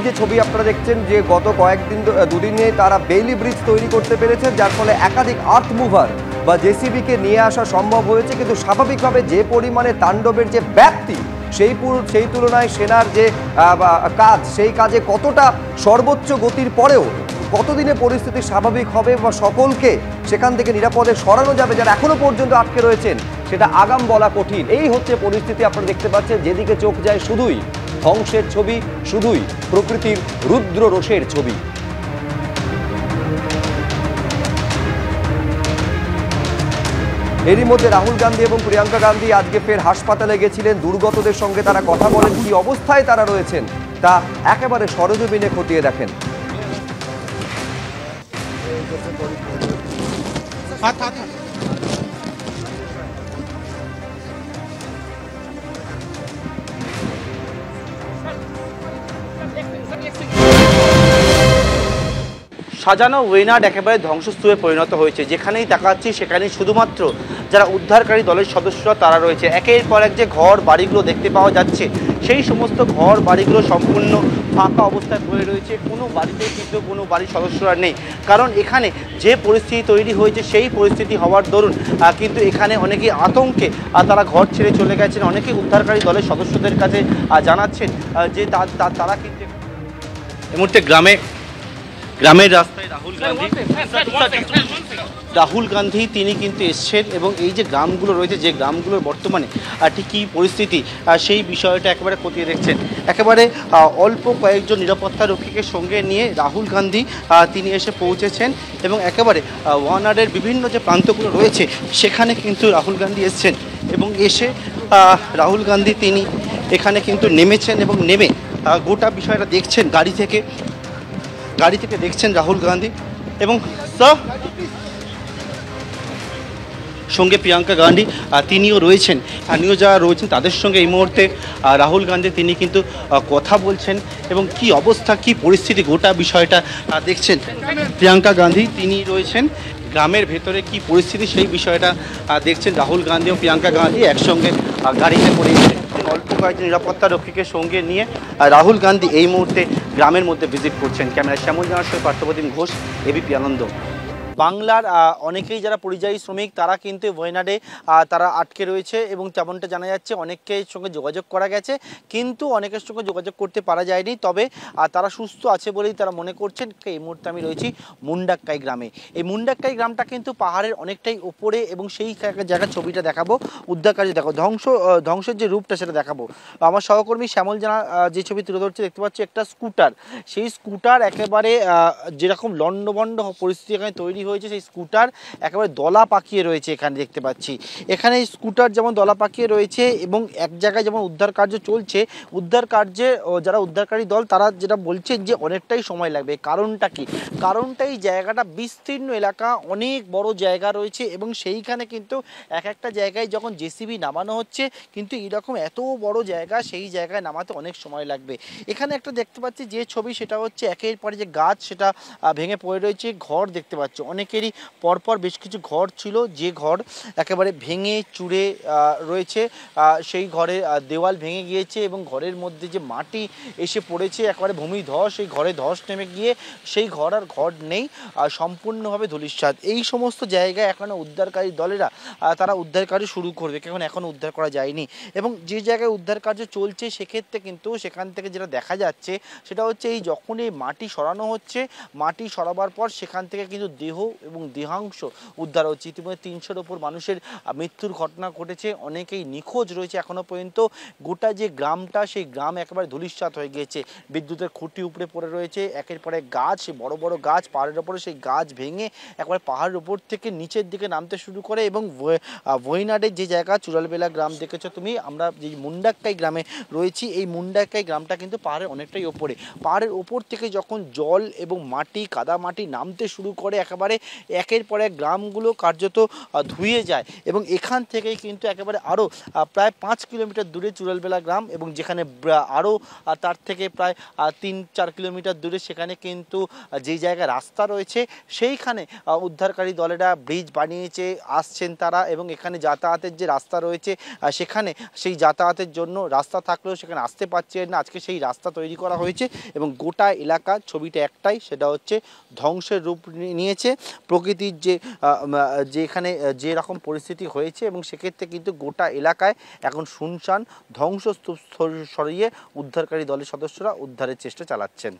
যে ছবি আপনারা দেখছেন যে গত কয়েকদিন দুদিনে তারা বেইলি ব্রিজ তৈরি করতে পেরেছেন, যার ফলে একাধিক আর্থ মুভার বা জেসিবিকে নিয়ে আসা সম্ভব হয়েছে। কিন্তু স্বাভাবিকভাবে যে পরিমাণে তাণ্ডবের যে ব্যাপ্তি, সেই তুলনায় সেনার যে কাজ, সেই কাজে কতটা সর্বোচ্চ গতির পরেও কতদিনে পরিস্থিতি স্বাভাবিক হবে বা সকলকে সেখান থেকে নিরাপদে সরানো যাবে যারা এখনো পর্যন্ত আটকে রয়েছেন, সেটা আগাম বলা কঠিন। এই হচ্ছে পরিস্থিতি। আপনারা দেখতে পাচ্ছেন যেদিকে চোখ যায় শুধুই ধ্বংসের ছবি, শুধুই প্রকৃতির রুদ্র রোষের ছবি। এরই মধ্যে রাহুল গান্ধী এবং প্রিয়াঙ্কা গান্ধী আজকে ফের হাসপাতালে গেছিলেন। দুর্গতদের সঙ্গে তারা কথা বলেন, কি অবস্থায় তারা রয়েছেন তা একেবারে সরেজমিনে খতিয়ে দেখেন। সাজানো ওয়েনাড একেবারে ধ্বংসস্তূপে পরিণত হয়েছে। যেখানেই তাকাচ্ছি সেখানেই শুধুমাত্র যারা উদ্ধারকারী দলের সদস্যরা তারা রয়েছে। একের পর এক যে ঘর বাড়িগুলো দেখতে পাওয়া যাচ্ছে, সেই সমস্ত ঘর বাড়িগুলো সম্পূর্ণ ফাঁকা অবস্থায় পড়ে রয়েছে। কোনো বাড়িতে কিন্তু কোনো বাড়ির সদস্যরা নেই, কারণ এখানে যে পরিস্থিতি তৈরি হয়েছে সেই পরিস্থিতি হওয়ার দরুন কিন্তু এখানে অনেকেই আতঙ্কে তারা ঘর ছেড়ে চলে গেছেন। অনেকেই উদ্ধারকারী দলের সদস্যদের কাছে জানাচ্ছেন যে তারা কিন্তু এই মুহূর্তে গ্রামের রাস্তায় রাহুল গান্ধী তিনি কিন্তু এসছেন এবং এই যে গ্রামগুলো রয়েছে, যে গ্রামগুলোর বর্তমানে ঠিক কী পরিস্থিতি সেই বিষয়টা একেবারে খতিয়ে দেখছেন। একেবারে অল্প কয়েকজন নিরাপত্তা রক্ষীকে সঙ্গে নিয়ে রাহুল গান্ধী তিনি এসে পৌঁছেছেন এবং একেবারে ওয়ানাডের বিভিন্ন যে প্রান্তগুলো রয়েছে সেখানে কিন্তু রাহুল গান্ধী এসছেন এবং এসে রাহুল গান্ধী তিনি এখানে কিন্তু নেমেছেন এবং নেমে গোটা বিষয়টা দেখছেন গাড়ি থেকে দেখছেন রাহুল গান্ধী এবং সঙ্গে প্রিয়াঙ্কা গান্ধী তিনিও রয়েছেন। স্থানীয় যারা রয়েছেন তাদের সঙ্গে এই মুহূর্তে রাহুল গান্ধী তিনি কিন্তু কথা বলছেন এবং কি অবস্থা, কি পরিস্থিতি গোটা বিষয়টা দেখছেন। প্রিয়াঙ্কা গান্ধী তিনি রয়েছেন গ্রামের ভেতরে কি পরিস্থিতি সেই বিষয়টা দেখছেন। রাহুল গান্ধী এবং প্রিয়াঙ্কা গান্ধী একসঙ্গে গাড়িতে করে অল্প কয়েকজন নিরাপত্তা রক্ষীকে সঙ্গে নিয়ে রাহুল গান্ধী এই মুহূর্তে গ্রামের মধ্যে ভিজিট করছেন। ক্যামেরা শ্যামল জানার সঙ্গে পার্থপ্রতিম ঘোষ, এবিপি আনন্দ। বাংলার অনেকেই যারা পরিযায়ী শ্রমিক তারা কিন্তু ওয়েনাডে তারা আটকে রয়েছে এবং তেমনটা জানা যাচ্ছে। অনেকের সঙ্গে যোগাযোগ করা গেছে কিন্তু অনেকের সঙ্গে যোগাযোগ করতে পারা যায়নি, তবে তারা সুস্থ আছে বলেই তারা মনে করছেন। এই মুহূর্তে আমি রয়েছি মুন্ডাক্কাই গ্রামে। এই মুন্ডাক্কাই গ্রামটা কিন্তু পাহাড়ের অনেকটাই ওপরে এবং সেই জায়গার ছবিটা দেখাবো। উদ্ধারকারী দেখো ধ্বংসের যে রূপটা সেটা দেখাবো। আমার সহকর্মী শ্যামল জানা যে ছবি তুলে ধরছে দেখতে পাচ্ছি একটা স্কুটার, সেই স্কুটার একেবারে যেরকম লন্ডভন্ড পরিস্থিতি এখানে তৈরি হয়েছে, সেই স্কুটার একেবারে দলা পাকিয়ে রয়েছে। এখানে দেখতে পাচ্ছি এখানে স্কুটার যেমন দলা পাকিয়ে রয়েছে এবং এক জায়গায় যেমন উদ্ধার কার্য চলছে, উদ্ধার কার্যে যারা উদ্ধারকারী দল তারা যেটা বলছেন যে অনেকটাই সময় লাগবে। কারণটা কি? কারণটা এই জায়গাটা বিস্তীর্ণ এলাকা, অনেক বড় জায়গা রয়েছে এবং সেইখানে কিন্তু এক একটা জায়গায় যখন জেসিবি নামানো হচ্ছে কিন্তু এরকম এত বড় জায়গা, সেই জায়গায় নামাতে অনেক সময় লাগবে। এখানে একটা দেখতে পাচ্ছি যে ছবি সেটা হচ্ছে একের পরে যে গাছ সেটা ভেঙে পড়ে রয়েছে। ঘর দেখতে পাচ্ছি অনেকেরই পরপর বেশ কিছু ঘর ছিল, যে ঘর একেবারে ভেঙে চুরে রয়েছে। সেই ঘরে দেওয়াল ভেঙে গিয়েছে এবং ঘরের মধ্যে যে মাটি এসে পড়েছে একেবারে ভূমিধস, সেই ঘরে ধস নেমে গিয়ে সেই ঘর আর ঘর নেই, সম্পূর্ণভাবে ধূলিসাৎ। এই সমস্ত জায়গায় এখনও উদ্ধারকারী দলেরা তারা উদ্ধার কার্য শুরু করবে, কারণ এখনও উদ্ধার করা যায়নি। এবং যে জায়গায় উদ্ধার কার্য চলছে সেক্ষেত্রে কিন্তু সেখান থেকে যেটা দেখা যাচ্ছে সেটা হচ্ছে এই যখন এই মাটি সরানো হচ্ছে, মাটি সরাবার পর সেখান থেকে কিন্তু দেহ এবং দেহাংশ উদ্ধার হচ্ছে। ইতিমধ্যে ৩০০-র ওপর মানুষের মৃত্যুর ঘটনা ঘটেছে, অনেকেই নিখোঁজ রয়েছে এখনও পর্যন্ত। গোটা যে গ্রামটা সেই গ্রাম একেবারে ধূলিসাৎ হয়ে গিয়েছে, বিদ্যুতের খুঁটি উপরে পড়ে রয়েছে, একের পর এক গাছ, বড় বড় গাছ পাহাড়ের ওপরে, সেই গাছ ভেঙে একবারে পাহাড়ের উপর থেকে নিচের দিকে নামতে শুরু করে। এবং ওয়েনাডের যে জায়গা চুরালবেলা গ্রাম দেখেছো তুমি, আমরা যে মুন্ডাক্কাই গ্রামে রয়েছি, এই মুন্ডাক্কাই গ্রামটা কিন্তু পাহাড়ের অনেকটাই ওপরে। পাহাড়ের ওপর থেকে যখন জল এবং মাটি, কাদা মাটি নামতে শুরু করে একেবারে একের পর এক গ্রামগুলো কার্যত ধুয়ে যায় এবং এখান থেকেই কিন্তু একেবারে আরও প্রায় 5 কিলোমিটার দূরে চুড়ালবেলা গ্রাম এবং যেখানে আরও তার থেকে প্রায় 3-4 কিলোমিটার দূরে সেখানে কিন্তু যেই জায়গায় রাস্তা রয়েছে সেইখানে উদ্ধারকারী দলেরা ব্রিজ বানিয়েছে, আসছেন তারা এবং এখানে যাতায়াতের যে রাস্তা রয়েছে সেখানে সেই যাতায়াতের জন্য রাস্তা থাকলেও সেখানে আসতে পারছে না। আজকে সেই রাস্তা তৈরি করা হয়েছে এবং গোটা এলাকা ছবিটা একটাই, সেটা হচ্ছে ধ্বংসের রূপ নিয়েছে। প্রকৃতির যে এখানে যে রকম পরিস্থিতি হয়েছে এবং সেক্ষেত্রে কিন্তু গোটা এলাকায় এখন শুনশান, ধ্বংসস্তূপ সরিয়ে উদ্ধারকারী দলের সদস্যরা উদ্ধারের চেষ্টা চালাচ্ছেন।